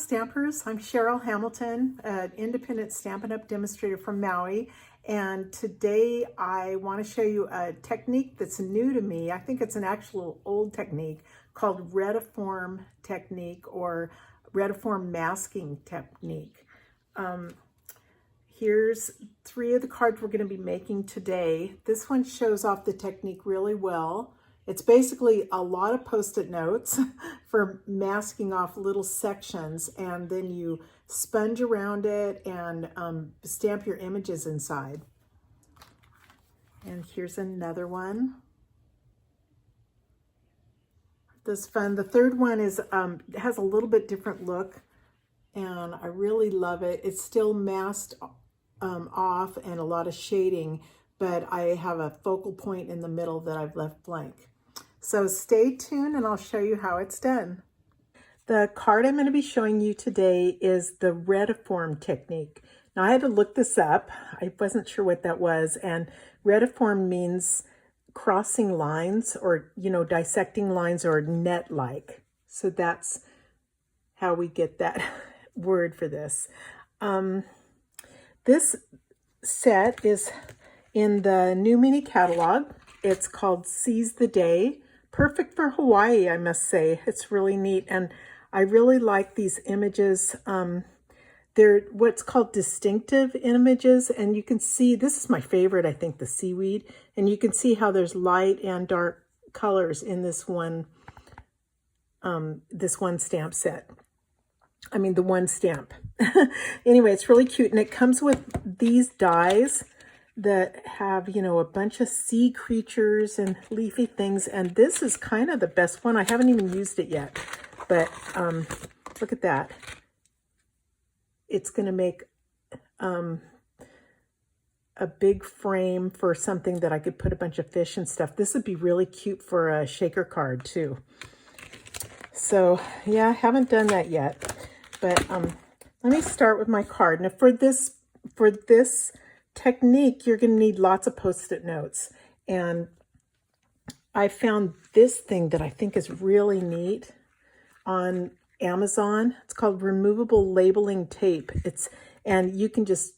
Stampers. I'm Cheryl Hamilton, an independent Stampin' Up! Demonstrator from Maui. And today I want to show you a technique that's new to me. I think it's an actual old technique called Retiform Technique or Retiform Masking Technique. Here's 3 of the cards we're going to be making today. This one shows off the technique really well. It's basically a lot of Post-it notes for masking off little sections, and then you sponge around it and stamp your images inside. And here's another one. This fun. The third one is has a little bit different look, and I really love it. It's still masked off and a lot of shading, but I have a focal point in the middle that I've left blank. So stay tuned and I'll show you how it's done. The card I'm going to be showing you today is the Retiform Technique. Now I had to look this up. I wasn't sure what that was, and Retiform means crossing lines or, dissecting lines or net-like. So that's how we get that word for this. This set is in the new mini catalog. It's called Seize the Day. Perfect for Hawaii, I must say. It's really neat, and I really like these images. They're what's called distinctive images, and you can see, this is my favorite, I think, the seaweed, and you can see how there's light and dark colors in this one stamp set. I mean, the one stamp. Anyway, it's really cute, and it comes with these dies that have, a bunch of sea creatures and leafy things. And this is kind of the best one. I haven't even used it yet, but look at that. It's going to make a big frame for something that I could put a bunch of fish and stuff. This would be really cute for a shaker card too. So yeah, I haven't done that yet, but let me start with my card. Now for this technique, you're going to need lots of Post-it notes, and I found this thing that I think is really neat on Amazon. It's called removable labeling tape. And you can just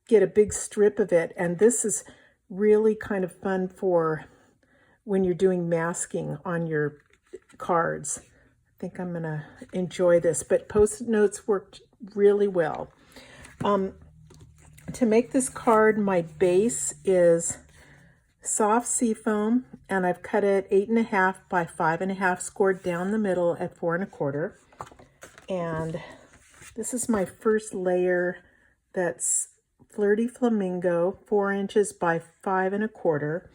get a big strip of it, and this is really kind of fun for when you're doing masking on your cards. I think I'm going to enjoy this, but Post-it notes worked really well. To make this card, my base is soft seafoam, and I've cut it 8.5 by 5.5, scored down the middle at 4 1/4. And this is my first layer that's Flirty Flamingo, 4 inches by 5 1/4.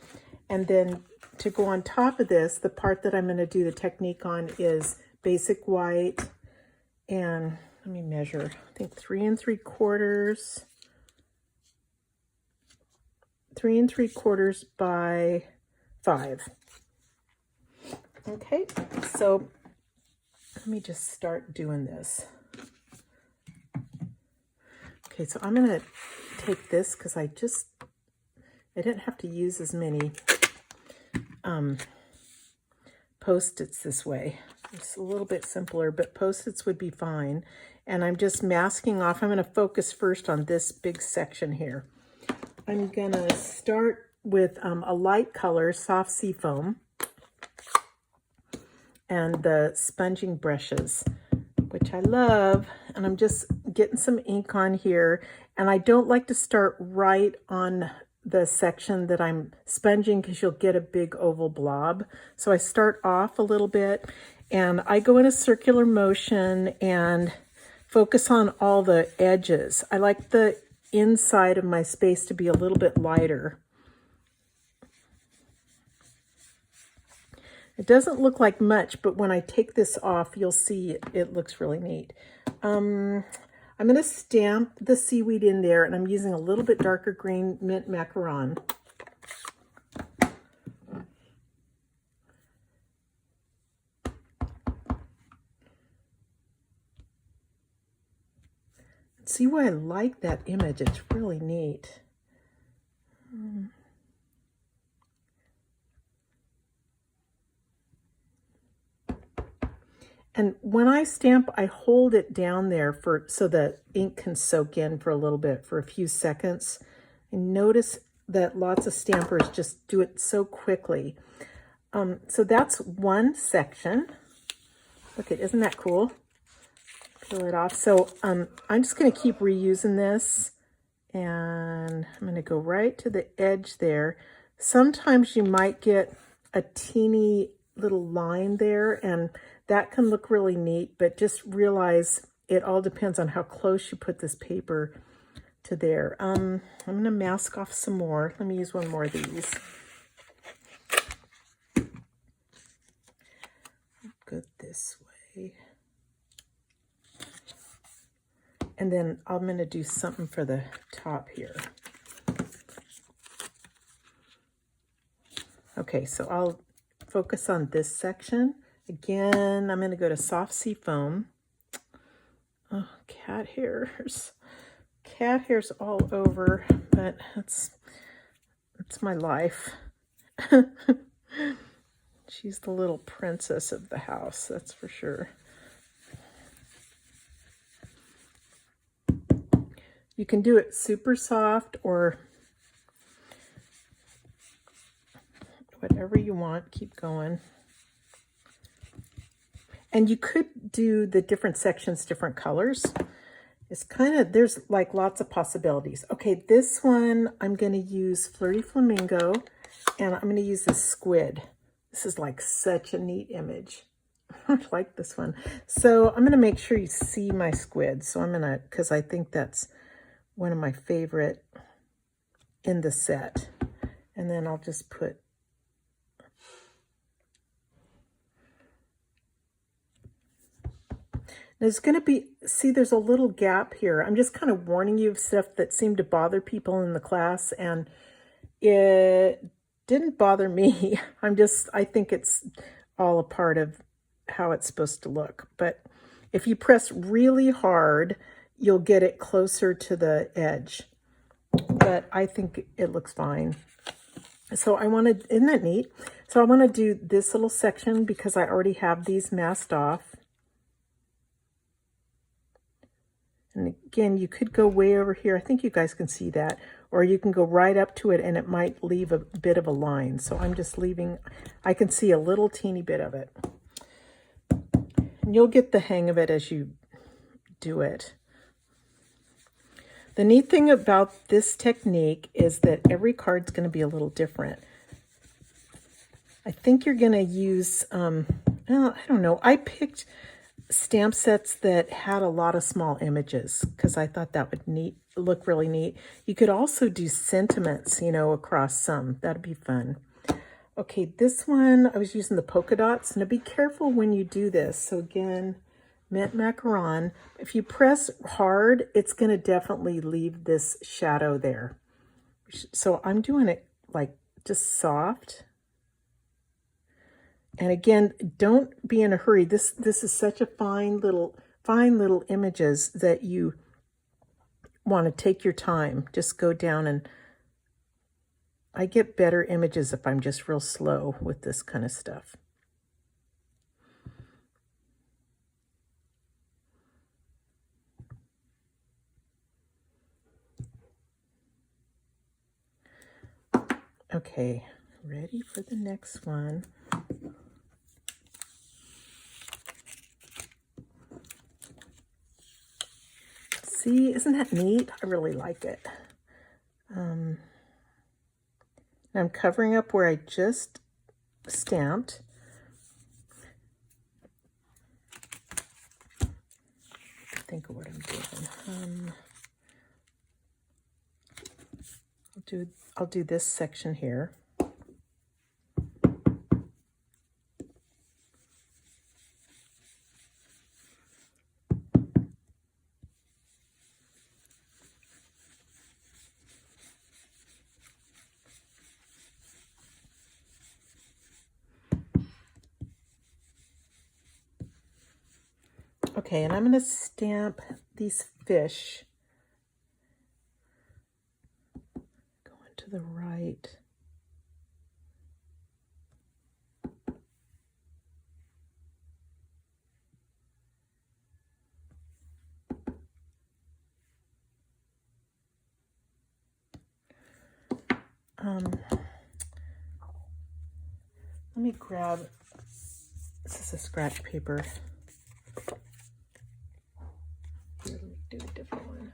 And then to go on top of this, the part that I'm going to do the technique on is Basic White, and let me measure, I think 3 3/4. 3 3/4 by 5. Okay, so let me just start doing this. Okay, so I'm going to take this because I didn't have to use as many Post-its this way. It's a little bit simpler, but Post-its would be fine. And I'm just masking off. I'm going to focus first on this big section here. I'm going to start with a light color, soft seafoam, and the sponging brushes, which I love. And I'm just getting some ink on here. And I don't like to start right on the section that I'm sponging because you'll get a big oval blob. So I start off a little bit, and I go in a circular motion and focus on all the edges. I like the inside of my space to be a little bit lighter. It doesn't look like much, but when I take this off, you'll see it looks really neat. I'm going to stamp the seaweed in there, and I'm using a little bit darker green mint macaron. See why I like that image? It's really neat. And when I stamp, I hold it down there so the ink can soak in for a little bit, for a few seconds. And notice that lots of stampers just do it so quickly. So that's one section. Look, isn't that cool? Peel it off. So I'm just going to keep reusing this, and I'm going to go right to the edge there. Sometimes you might get a teeny little line there, and that can look really neat, but just realize it all depends on how close you put this paper to there. I'm going to mask off some more. Let me use one more of these. Go this way. And then I'm going to do something for the top here. Okay, so I'll focus on this section. Again, I'm going to go to Soft Sea Foam. Oh, cat hairs. Cat hairs all over, but it's my life. She's the little princess of the house, that's for sure. You can do it super soft or whatever you want. Keep going. And you could do the different sections, different colors. It's kind of, there's like lots of possibilities. Okay, this one I'm going to use Flirty Flamingo, and I'm going to use this squid. This is like such a neat image. I like this one. So I'm going to make sure you see my squid. So I'm going to, because I think that's one of my favorite in the set. And then I'll just put there's going to be, see, there's a little gap here. I'm just kind of warning you of stuff that seemed to bother people in the class, and it didn't bother me. I think it's all a part of how it's supposed to look. But if you press really hard, you'll get it closer to the edge. But I think it looks fine. So I want to, isn't that neat? So I want to do this little section because I already have these masked off. And again, you could go way over here. I think you guys can see that. Or you can go right up to it and it might leave a bit of a line. So I'm just leaving, I can see a little teeny bit of it. And you'll get the hang of it as you do it. The neat thing about this technique is that every card's going to be a little different. I think you're going to use, I don't know, I picked stamp sets that had a lot of small images because I thought that would look really neat. You could also do sentiments, across some. That'd be fun. Okay, this one, I was using the polka dots. Now be careful when you do this. So again, mint macaron. If you press hard, it's going to definitely leave this shadow there. So I'm doing it like just soft. And again, don't be in a hurry. This is such a fine little images that you want to take your time. Just go down, and I get better images if I'm just real slow with this kind of stuff. Okay, ready for the next one. See, isn't that neat? I really like it. I'm covering up where I just stamped. Think of what I'm doing. I'll do this section here. Okay, and I'm going to stamp these fish going to the right. let me grab, this is a scratch paper. Here, let me do a different one.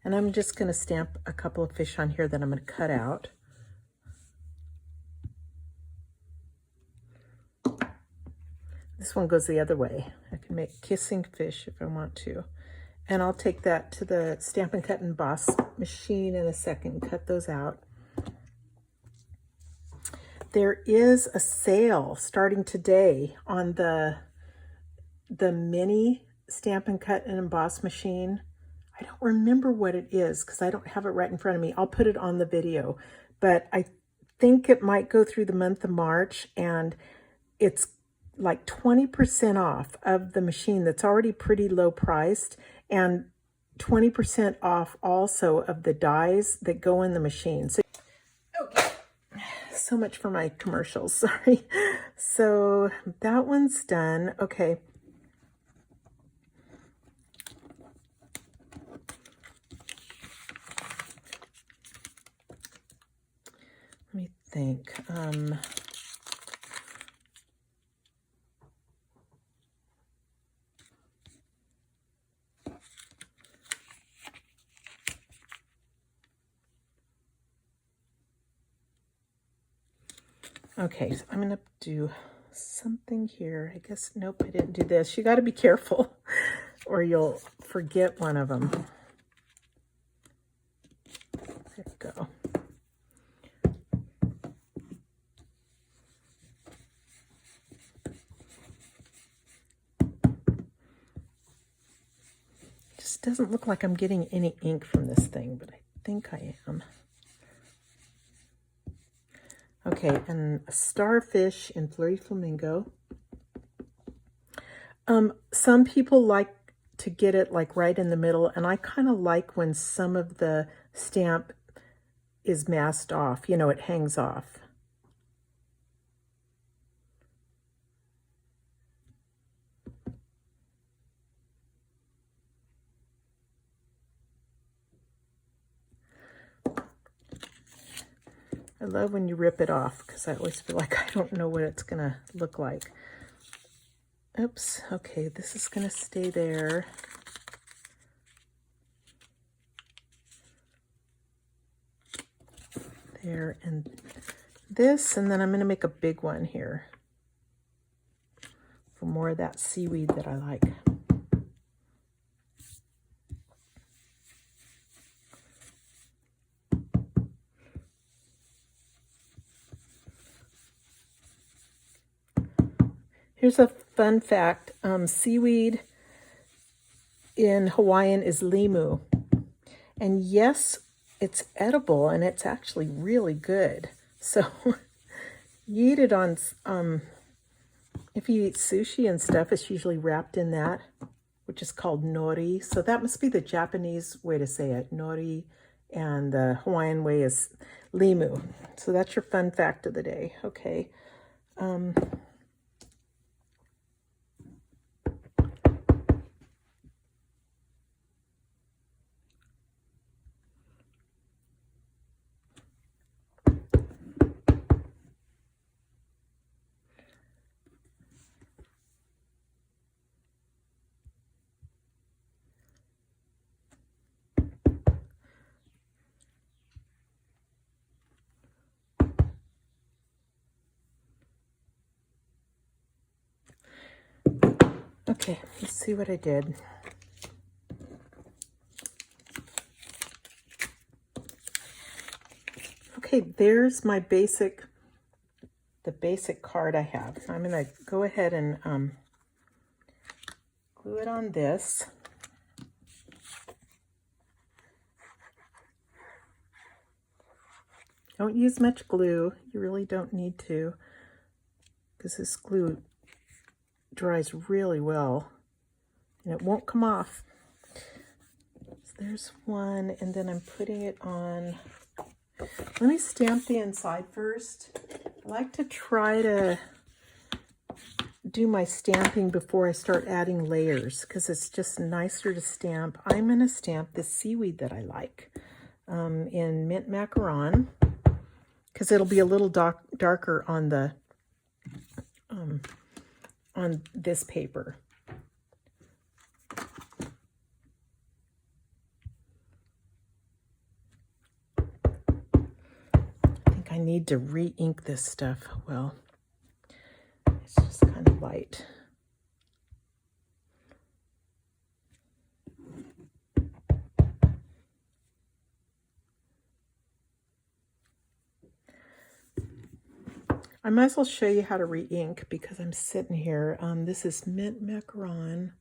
And I'm just going to stamp a couple of fish on here that I'm going to cut out. This one goes the other way. I can make kissing fish if I want to. And I'll take that to the Stampin' Cut and Emboss machine in a second, cut those out. There is a sale starting today on the mini Stampin' Cut and Emboss machine. I don't remember what it is because I don't have it right in front of me. I'll put it on the video, but I think it might go through the month of March, and it's like 20% off of the machine that's already pretty low priced, and 20% off also of the dies that go in the machine. So, okay. So much for my commercials, sorry. So that one's done. Okay. Let me think. Okay, so I'm going to do something here. I guess, nope, I didn't do this. You got to be careful or you'll forget one of them. There we go. Just doesn't look like I'm getting any ink from this thing, but I think I am. Okay, and a starfish in Flurry Flamingo. Some people like to get it like right in the middle, and I kind of like when some of the stamp is masked off, you know, it hangs off. I love when you rip it off because I always feel like I don't know what it's going to look like. Oops, okay, this is going to stay there. There, and this, and then I'm going to make a big one here for more of that seaweed that I like. Here's a fun fact. Seaweed in Hawaiian is Limu. And yes, it's edible and it's actually really good. So you eat it on, if you eat sushi and stuff, it's usually wrapped in that, which is called Nori. So that must be the Japanese way to say it, Nori, and the Hawaiian way is Limu. So that's your fun fact of the day. Okay. Okay, let's see what I did. Okay, there's my basic, the basic card I have. I'm going to go ahead and glue it on this. Don't use much glue. You really don't need to, because this glue dries really well and it won't come off. So there's one, and then I'm putting it on. Let me stamp the inside first. I like to try to do my stamping before I start adding layers because it's just nicer to stamp. I'm going to stamp the seaweed that I like in mint macaron. because it'll be a little darker on the on this paper. I think I need to re-ink this stuff. Well, it's just kind of light. I might as well show you how to re-ink because I'm sitting here. This is Mint Macaron.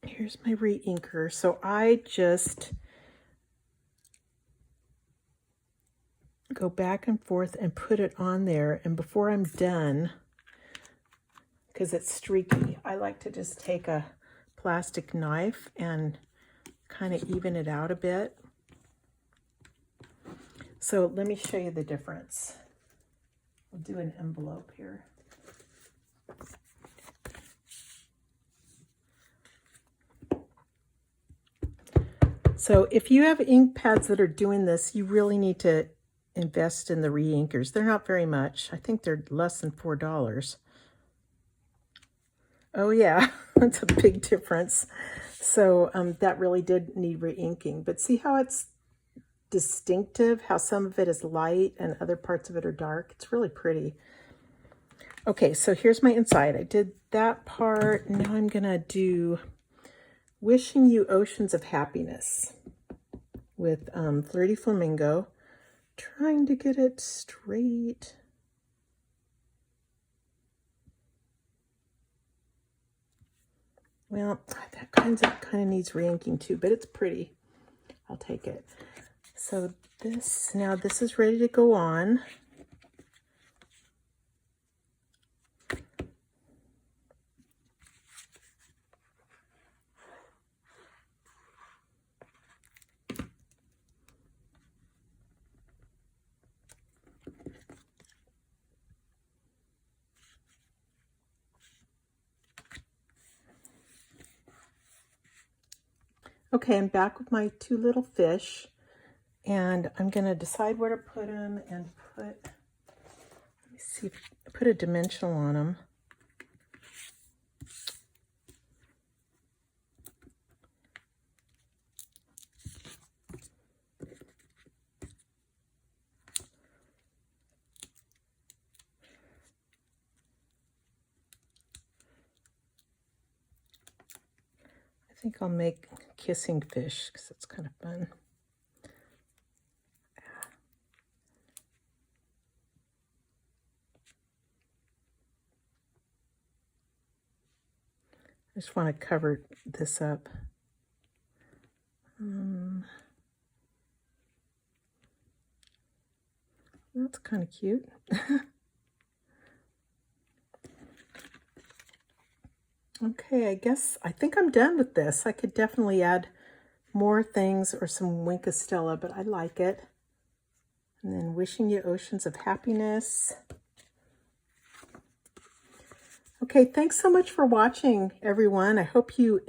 Here's my re-inker. So I just go back and forth and put it on there. And before I'm done, because it's streaky, I like to just take a plastic knife and kind of even it out a bit. So let me show you the difference. We'll do an envelope here. So if you have ink pads that are doing this, you really need to invest in the re-inkers. They're not very much. I think they're less than $4. Oh yeah, that's a big difference. So that really did need re-inking. But see how it's distinctive, how some of it is light and other parts of it are dark. It's really pretty. Okay, so here's my inside. I did that part. Now I'm gonna do Wishing You Oceans of Happiness with Flirty Flamingo. Trying to get it straight. Well, that kind of needs re-inking too, but it's pretty. I'll take it. So now this is ready to go on. Okay, I'm back with my two little fish. And I'm going to decide where to put them and let me see, put a dimensional on them. I think I'll make kissing fish because it's kind of fun. I just want to cover this up. That's kind of cute. Okay, I think I'm done with this. I could definitely add more things or some Wink of Stella, but I like it. And then Wishing You Oceans of Happiness. Okay, thanks so much for watching, everyone. I hope you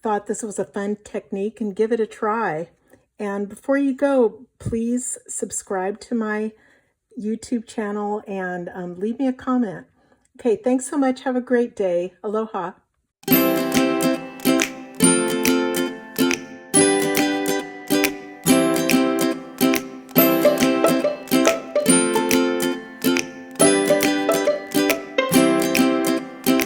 thought this was a fun technique and give it a try. And before you go, please subscribe to my YouTube channel and leave me a comment. Okay, thanks so much. Have a great day. Aloha.